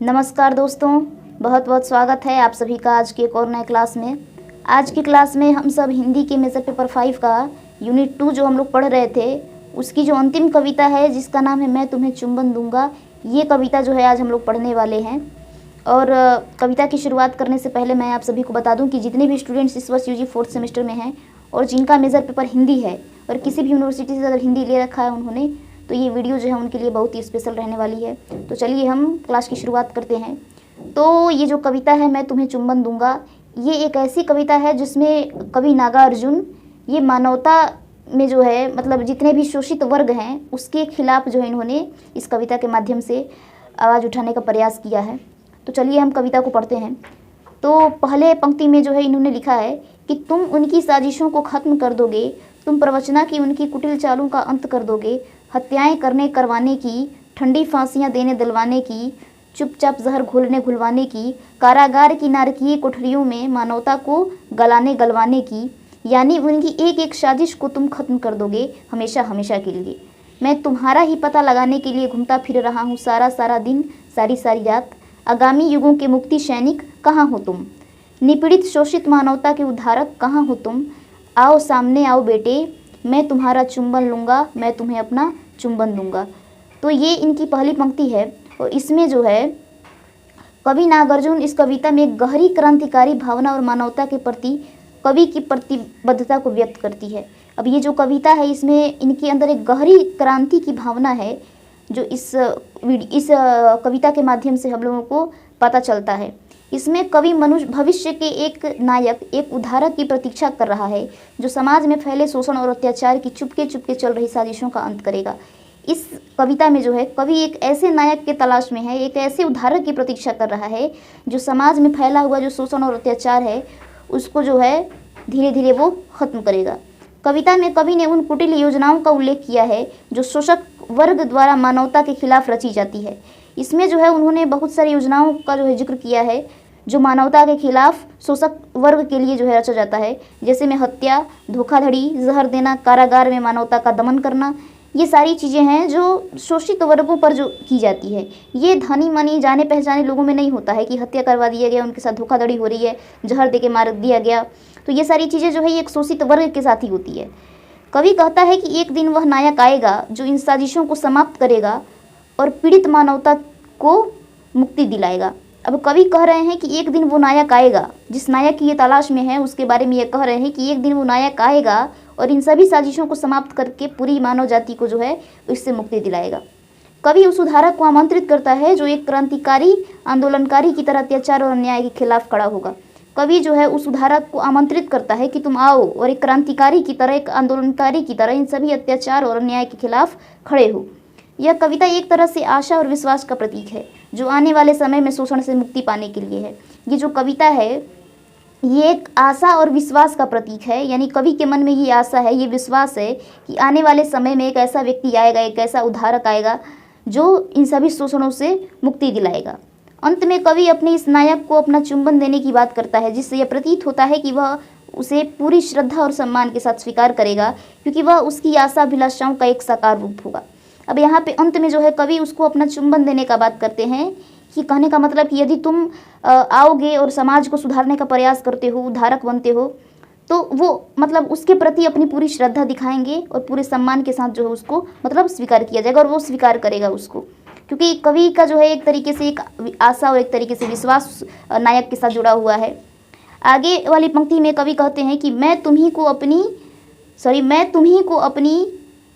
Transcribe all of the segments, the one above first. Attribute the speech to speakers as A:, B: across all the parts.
A: नमस्कार दोस्तों, बहुत बहुत स्वागत है आप सभी का आज की एक और नए क्लास में। आज की क्लास में हम सब हिंदी के मेजर पेपर 5 का यूनिट 2 जो हम लोग पढ़ रहे थे उसकी जो अंतिम कविता है जिसका नाम है मैं तुम्हें चुंबन दूंगा, ये कविता जो है आज हम लोग पढ़ने वाले हैं। और कविता की शुरुआत करने से पहले मैं आप सभी को बता दूं कि जितने भी स्टूडेंट्स इस वर्ष यूजी 4th सेमेस्टर में हैं और जिनका मेजर पेपर हिंदी है और किसी भी यूनिवर्सिटी से अगर हिंदी ले रखा है उन्होंने, तो ये वीडियो जो है उनके लिए बहुत ही स्पेशल रहने वाली है। तो चलिए हम क्लास की शुरुआत करते हैं। तो ये जो कविता है मैं तुम्हें चुंबन दूंगा, ये एक ऐसी कविता है जिसमें कवि नागार्जुन ये मानवता में जो है मतलब जितने भी शोषित वर्ग हैं उसके खिलाफ जो है इन्होंने इस कविता के माध्यम से आवाज़ उठाने का प्रयास किया है। तो चलिए हम कविता को पढ़ते हैं। तो पहले पंक्ति में जो है इन्होंने लिखा है कि तुम उनकी साजिशों को ख़त्म कर दोगे, तुम प्रवचना की उनकी कुटिल चालों का अंत कर दोगे, हत्याएं करने करवाने की, ठंडी फांसियां देने दिलवाने की, चुपचाप जहर घोलने घुलवाने की, कारागार की नारकीय कोठरियों में मानवता को गलाने गलवाने की, यानी उनकी एक एक साजिश को तुम खत्म कर दोगे हमेशा हमेशा के लिए। मैं तुम्हारा ही पता लगाने के लिए घूमता फिर रहा हूँ सारा सारा दिन सारी सारी रात। आगामी युगों के मुक्ति सैनिक कहाँ हो तुम, निपीड़ित शोषित मानवता के उद्धारक कहाँ हो तुम। आओ सामने आओ बेटे, मैं तुम्हारा चुंबन लूँगा, मैं तुम्हें अपना चुंबन दूंगा। तो ये इनकी पहली पंक्ति है और इसमें जो है कवि नागार्जुन इस कविता में एक गहरी क्रांतिकारी भावना और मानवता के प्रति कवि की प्रतिबद्धता को व्यक्त करती है। अब ये जो कविता है इसमें इनके अंदर एक गहरी क्रांति की भावना है जो इस कविता के माध्यम से हम लोगों को पता चलता है। इसमें कवि मनुष्य भविष्य के एक नायक, एक उद्धारक की प्रतीक्षा कर रहा है जो समाज में फैले शोषण और अत्याचार की चुपके चुपके चल रही साजिशों का अंत करेगा। इस कविता में जो है कवि एक ऐसे नायक के तलाश में है, एक ऐसे उद्धारक की प्रतीक्षा कर रहा है जो समाज में फैला हुआ जो शोषण और अत्याचार है उसको जो है धीरे धीरे वो खत्म करेगा। कविता में कवि ने उन कुटिल योजनाओं का उल्लेख किया है जो शोषक वर्ग द्वारा मानवता के खिलाफ रची जाती है। इसमें जो है उन्होंने बहुत सारी योजनाओं का जो है जिक्र किया है जो मानवता के खिलाफ शोषक वर्ग के लिए जो है रचा जाता है, जैसे में हत्या, धोखाधड़ी, जहर देना, कारागार में मानवता का दमन करना। ये सारी चीज़ें हैं जो शोषित वर्गों पर जो की जाती है। ये धनी मनी जाने पहचाने लोगों में नहीं होता है कि हत्या करवा दिया गया, उनके साथ धोखाधड़ी हो रही है, जहर दे के मार दिया गया। तो ये सारी चीज़ें जो है ये एक शोषित वर्ग के साथ ही होती है। कवि कहता है कि एक दिन वह नायक आएगा जो इन साजिशों को समाप्त करेगा और पीड़ित मानवता को मुक्ति दिलाएगा। अब कवि कह रहे हैं कि एक दिन वो नायक आएगा, जिस नायक की ये तलाश में है उसके बारे में ये कह रहे हैं कि एक दिन वो नायक आएगा और इन सभी साजिशों को समाप्त करके पूरी मानव जाति को जो है इससे मुक्ति दिलाएगा। कवि उस उद्धारक को आमंत्रित करता है जो एक क्रांतिकारी आंदोलनकारी की तरह अत्याचार और अन्याय के खिलाफ खड़ा होगा। कवि जो है उस उद्धारक को आमंत्रित करता है कि तुम आओ और एक क्रांतिकारी की तरह, एक आंदोलनकारी की तरह इन सभी अत्याचार और अन्याय के खिलाफ खड़े हो। यह कविता एक तरह से आशा और विश्वास का प्रतीक है जो आने वाले समय में शोषण से मुक्ति पाने के लिए है। ये जो कविता है ये एक आशा और विश्वास का प्रतीक है, यानी कवि के मन में ये आशा है, ये विश्वास है कि आने वाले समय में एक ऐसा व्यक्ति आएगा, एक ऐसा उद्धारक आएगा जो इन सभी शोषणों से मुक्ति दिलाएगा। अंत में कवि अपने इस नायक को अपना चुंबन देने की बात करता है जिससे यह प्रतीत होता है कि वह उसे पूरी श्रद्धा और सम्मान के साथ स्वीकार करेगा क्योंकि वह उसकी आशा अभिलाषाओं का एक साकार रूप होगा। अब यहाँ पे अंत में जो है कवि उसको अपना चुंबन देने का बात करते हैं कि कहने का मतलब कि यदि तुम आओगे और समाज को सुधारने का प्रयास करते हो, उद्धारक बनते हो, तो वो मतलब उसके प्रति अपनी पूरी श्रद्धा दिखाएंगे और पूरे सम्मान के साथ जो है उसको मतलब स्वीकार किया जाएगा और वो स्वीकार करेगा उसको, क्योंकि कवि का जो है एक तरीके से एक आशा और एक तरीके से विश्वास नायक के साथ जुड़ा हुआ है। आगे वाली पंक्ति में कवि कहते हैं कि मैं तुम्ही को अपनी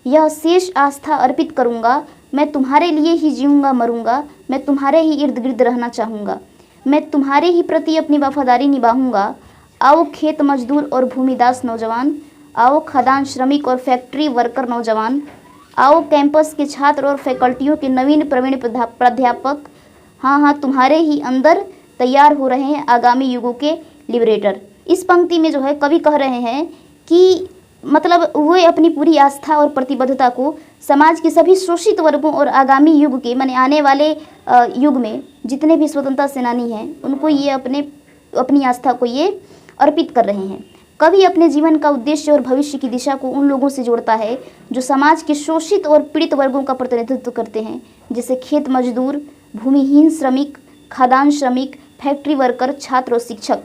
A: यह शेष आस्था अर्पित करूँगा, मैं तुम्हारे लिए ही जीऊँगा मरूँगा, मैं तुम्हारे ही इर्द गिर्द रहना चाहूँगा, मैं तुम्हारे ही प्रति अपनी वफादारी निभाऊँगा। आओ खेत मजदूर और भूमिदास नौजवान, आओ खदान श्रमिक और फैक्ट्री वर्कर नौजवान, आओ कैंपस के छात्र और फैकल्टियों के नवीन प्रवीण प्राध्यापक, हाँ तुम्हारे ही अंदर तैयार हो रहे हैं आगामी युगों के लिबरेटर। इस पंक्ति में जो है कवि कह रहे हैं कि मतलब वो अपनी पूरी आस्था और प्रतिबद्धता को समाज के सभी शोषित वर्गों और आगामी युग के माने आने वाले युग में जितने भी स्वतंत्रता सेनानी हैं उनको ये अपनी आस्था को ये अर्पित कर रहे हैं। कवि अपने जीवन का उद्देश्य और भविष्य की दिशा को उन लोगों से जोड़ता है जो समाज के शोषित और पीड़ित वर्गों का प्रतिनिधित्व करते हैं, जैसे खेत मजदूर, भूमिहीन श्रमिक, खाद्यान्न श्रमिक, फैक्ट्री वर्कर, छात्र और शिक्षक।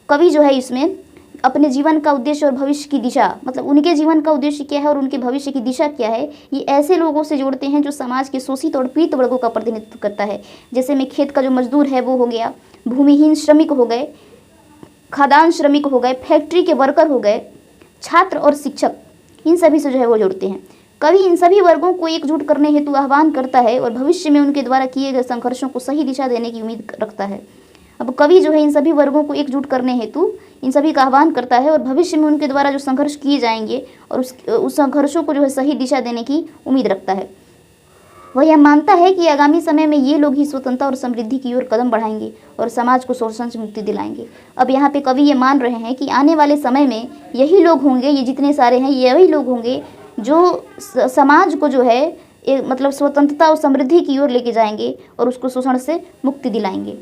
A: कवि जो है इसमें अपने जीवन का उद्देश्य और भविष्य की दिशा, मतलब उनके जीवन का उद्देश्य क्या है और उनके भविष्य की दिशा क्या है, ये ऐसे लोगों से जोड़ते हैं जो समाज के शोषित और पीड़ित वर्गों का प्रतिनिधित्व करता है। जैसे में खेत का जो मजदूर है वो हो गया, भूमिहीन श्रमिक हो गए, खाद्यान्न श्रमिक हो गए, फैक्ट्री के वर्कर हो गए, छात्र और शिक्षक, इन सभी से जो है वो जोड़ते हैं। कवि इन सभी वर्गों को एकजुट करने हेतु आह्वान करता है और भविष्य में उनके द्वारा किए गए संघर्षों को सही दिशा देने की उम्मीद रखता है। अब कवि जो है इन सभी वर्गों को एकजुट करने हेतु इन सभी का आह्वान करता है और भविष्य में उनके द्वारा जो संघर्ष किए जाएंगे और उस संघर्षों को जो है सही दिशा देने की उम्मीद रखता है। वह यह मानता है कि आगामी समय में ये लोग ही स्वतंत्रता और समृद्धि की ओर कदम बढ़ाएंगे और समाज को शोषण से मुक्ति दिलाएंगे। अब यहाँ पे कवि ये मान रहे हैं कि आने वाले समय में यही लोग होंगे, ये जितने सारे हैं यही लोग होंगे जो समाज को जो है मतलब स्वतंत्रता और समृद्धि की ओर लेके जाएंगे और उसको शोषण से मुक्ति दिलाएंगे।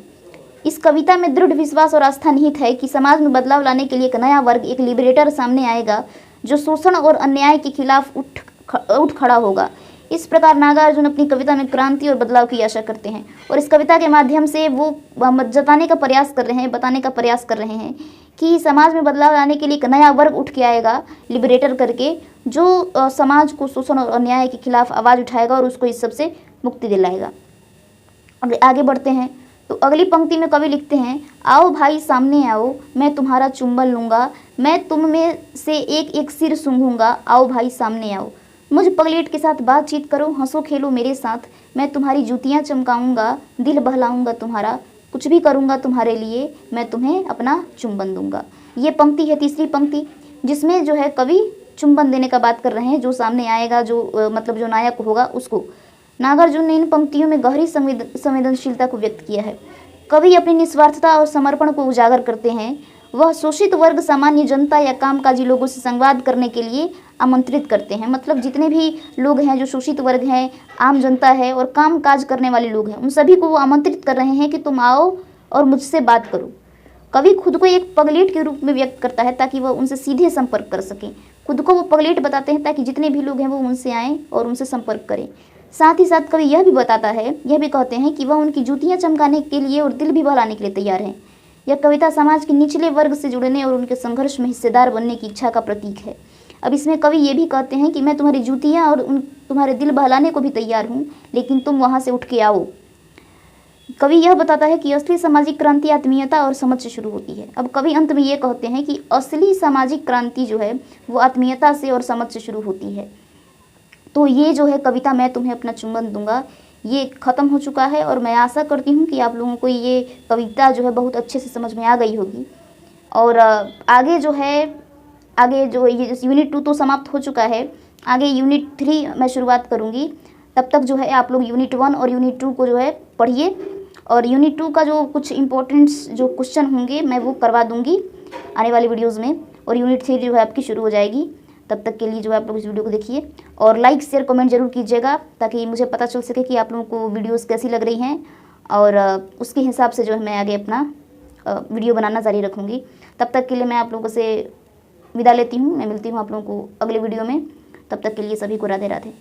A: इस कविता में दृढ़ विश्वास और आस्था निहित है कि समाज में बदलाव लाने के लिए एक नया वर्ग, एक लिबरेटर सामने आएगा जो शोषण और अन्याय के खिलाफ उठ खड़ा होगा। इस प्रकार नागार्जुन अपनी कविता में क्रांति और बदलाव की आशा करते हैं और इस कविता के माध्यम से वो जताने का प्रयास कर रहे हैं, बताने का प्रयास कर रहे हैं कि समाज में बदलाव लाने के लिए एक नया वर्ग उठ के आएगा लिबरेटर करके, जो समाज को शोषण और अन्याय के खिलाफ आवाज़ उठाएगा और उसको इस सब से मुक्ति दिलाएगा। आगे बढ़ते हैं तो अगली पंक्ति में कवि लिखते हैं, आओ भाई सामने आओ, मैं तुम्हारा चुंबन लूँगा, मैं तुम में से एक एक सिर सूंघूंगा, आओ भाई सामने आओ। मुझ पगलेट के साथ बातचीत करो, हंसो खेलो मेरे साथ, मैं तुम्हारी जूतियाँ चमकाऊंगा, दिल बहलाऊंगा तुम्हारा, कुछ भी करूंगा तुम्हारे लिए, मैं तुम्हें अपना चुंबन दूंगा। ये पंक्ति है तीसरी पंक्ति, जिसमें जो है कवि चुंबन देने का बात कर रहे हैं, जो सामने आएगा, जो मतलब जो नायक होगा उसको। नागार्जुन ने इन पंक्तियों में गहरी संवेदनशीलता को व्यक्त किया है। कवि अपनी निस्वार्थता और समर्पण को उजागर करते हैं। वह शोषित वर्ग, सामान्य जनता या कामकाजी लोगों से संवाद करने के लिए आमंत्रित करते हैं। मतलब जितने भी लोग हैं जो शोषित वर्ग हैं, आम जनता है और काम काज करने वाले लोग हैं, उन सभी को वो आमंत्रित कर रहे हैं कि तुम आओ और मुझसे बात करो। कवि खुद को एक पगलेट के रूप में व्यक्त करता है ताकि वह उनसे सीधे संपर्क कर सकें। खुद को वो पगलेट बताते हैं ताकि जितने भी लोग हैं वो उनसे आएँ और उनसे संपर्क करें। साथ ही साथ कवि यह भी बताता है, यह भी कहते हैं कि वह उनकी जूतियाँ चमकाने के लिए और दिल भी बहलाने के लिए तैयार हैं। यह कविता समाज के निचले वर्ग से जुड़ने और उनके संघर्ष में हिस्सेदार बनने की इच्छा का प्रतीक है। अब इसमें कवि ये भी कहते हैं कि मैं तुम्हारी जूतियाँ और तुम्हारे दिल बहलाने को भी तैयार हूँ, लेकिन तुम वहाँ से उठ के आओ। कवि यह बताता है कि असली सामाजिक क्रांति आत्मीयता और समझ से शुरू होती है। अब कवि अंत में ये कहते हैं कि असली सामाजिक क्रांति जो है वो आत्मीयता से और समझ से शुरू होती है। तो ये जो है कविता मैं तुम्हें अपना चुंबन दूंगा, ये ख़त्म हो चुका है और मैं आशा करती हूँ कि आप लोगों को ये कविता जो है बहुत अच्छे से समझ में आ गई होगी। और आगे जो ये यूनिट 2 तो समाप्त हो चुका है, आगे यूनिट 3 मैं शुरुआत करूँगी। तब तक जो है आप लोग यूनिट 1 और यूनिट 2 को जो है पढ़िए और यूनिट 2 का जो कुछ इंपॉर्टेंट्स जो क्वेश्चन होंगे मैं वो करवा दूँगी आने वाली वीडियोज़ में, और यूनिट 3 जो है आपकी शुरू हो जाएगी। तब तक के लिए जो है आप लोग इस वीडियो को देखिए और लाइक शेयर कमेंट जरूर कीजिएगा ताकि मुझे पता चल सके कि आप लोगों को वीडियोस कैसी लग रही हैं, और उसके हिसाब से जो है मैं आगे अपना वीडियो बनाना जारी रखूँगी। तब तक के लिए मैं आप लोगों से विदा लेती हूँ। मैं मिलती हूँ आप लोगों को अगले वीडियो में। तब तक के लिए सभी को राधे राधे।